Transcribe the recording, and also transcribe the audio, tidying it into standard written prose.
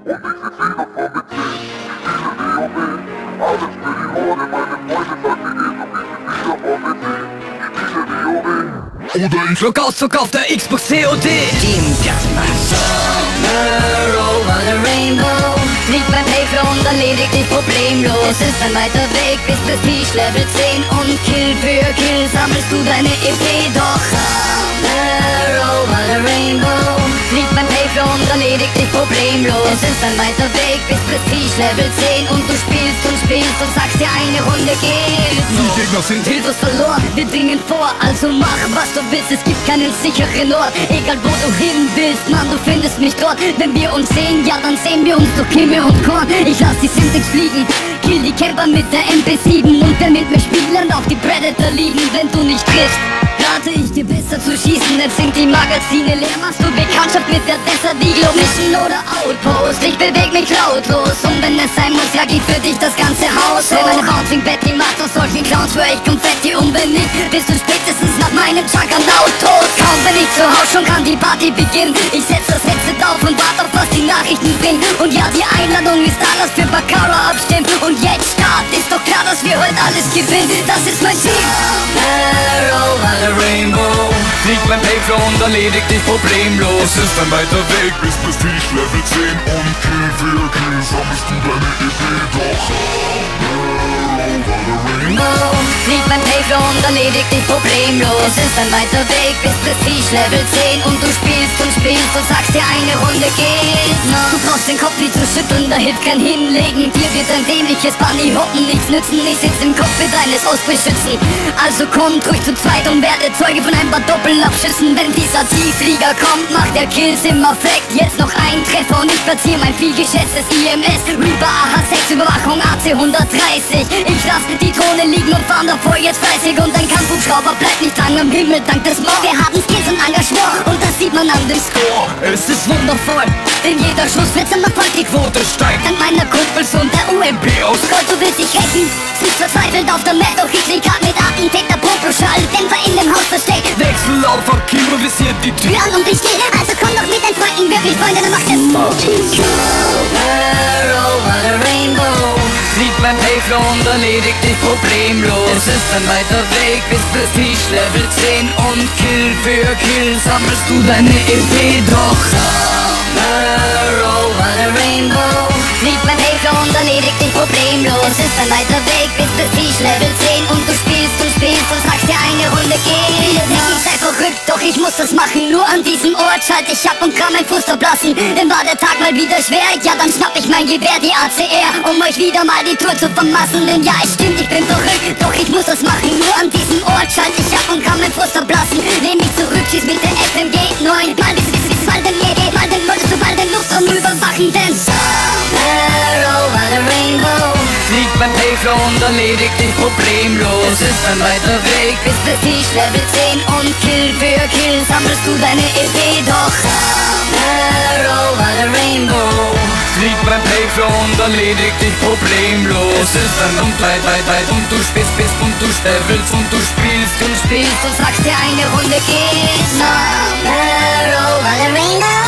Oder ich flog Auszug auf der Xbox COD. Team Deathmatch. Somewhere over the rainbow fliegt beim Payflow und erledigt dich problemlos. Es ist ein weiter Weg bis Prestige Level 10 und Kill für Kill sammelst du deine EP. Doch somewhere over the rainbow fliegt beim Payflow und erledigt dich problemlos. Es ist ein weiter Weg bis Prestige Level 10 und du spielst und spielst und sagst dir eine Runde geht. Die Gegner sind Hilfe verloren, wir dringen vor, also mach was du willst, es gibt keinen sicheren Ort. Egal wo du hin willst, Mann, du findest mich dort. Wenn wir uns sehen, ja dann sehen wir uns durch Kimme und Korn. Ich lass die Syntax fliegen, kill die Camper mit der MP7. Und wer mit mir spielt, lernt auf die Predator liegen. Wenn du nicht triffst, rate ich dir besser zu schießen. Jetzt sind die Magazine leer, machst du Bekanntschaft mit der Desert Eagle Mission oder Outpost. Ich beweg mich lautlos und wenn es sein muss, ja geht für dich das ganze Haus. Wenn meine Bouncing Betty macht aus solchen Clowns für ich Konfetti und wenn nicht, bist du spätestens nach meinem Juggernaut tot. Kaum bin ich zu Hause, schon kann die Party beginnen. Ich setz das Headset auf und warte auf was die Nachrichten bringen. Und ja, die Einladung ist da, lass für Baccarat abstimmen. Und jetzt Start, ist doch klar, dass wir heute alles gewinnen. Das ist mein Ziel. Somewhere over the rainbow fliegt beim Payflow und erledigt dich problemlos. Es ist ein weiter Weg bis Prestige Level 10 und Kill für Kill sammelst du deine EP. Doch fliegt beim Payflow und erledigt dich problemlos. Es ist ein weiter Weg bis Prestige Level 10 und du spielst und spielst und sagst dir eine Runde geht noch. Du brauchst den Kopf nicht zu schütteln, da hilft kein Hinlegen. Dir wird ein dämliches Bunny hoppen nichts nützen. Ich sitz im Cockpit eines Ausbeschützen. Also kommt ruhig zu zweit und werde Zeuge von ein paar Doppelabschüssen. Wenn dieser Tiefflieger kommt, macht der Kills immer Fleck. Jetzt noch ein Treffer und ich platziere mein vielgeschätztes IMS Reaper AH6 Überwachung AC 130. Ich lass die Drohne liegen und fahren davor jetzt fleißig. Und ein Kampfhubschrauber bleibt nicht lang am Himmel dank des Mords. Wir haben Skills und Engagement und das sieht man an dem Score. Es ist wundervoll, denn jeder Schuss wird zum Erfolg, die Quote steigt. Dank meiner Kumpels und der UMP aus Gold, du willst dich rächen. Siehst verzweifelt auf der Map, doch ich lieg grad mit Attentäter Proposchall. Dämpfer in dem Haus versteckt. Wechsel auf improvisiert die Tür Tür an und ich geh, also komm doch mit deinen Freunden, wirklich Freunde, dann macht es Somewhere over the rainbow fliegt beim Payflow und erledigt dich problemlos. Es ist ein weiter Weg bis Prestige Level 10 und Kill für Kill sammelst du deine EP. Doch somewhere over the rainbow fliegt beim Payflow und erledigt dich problemlos. Es ist ein weiter Weg bis Prestige Level 10 und du spielst und sagst dir eine Runde geht. Ich sei verrückt, doch ich muss das machen. Nur an diesem Ort schalte ich ab und kann mein Fuß verblassen. Denn war der Tag mal wieder schwer, ja dann schnapp ich mein Gewehr, die ACR, um euch wieder mal die Tour zu vermassen. Denn ja, es stimmt, ich bin verrückt, doch ich muss das machen. Nur an diesem Ort schalte ich ab und kann mein Fuß verblassen. Nehm mich zurück, schieß mit der FMG 9. Mal mal den geht, mal den wolltest du bald den Luftraum überwachen. Denn somewhere over the rainbow fliegt beim Payflow und erledigt dich problemlos. Es ist ein weiter Weg bis Prestige Level 10 und Kill für Kill sammelst du deine EP. Doch somewhere over the rainbow fliegt beim Payflow und erledigt dich problemlos. Es ist ein und weit und du spielst und du stellst und du spielst und sagst dir eine Runde geht. Somewhere over the rainbow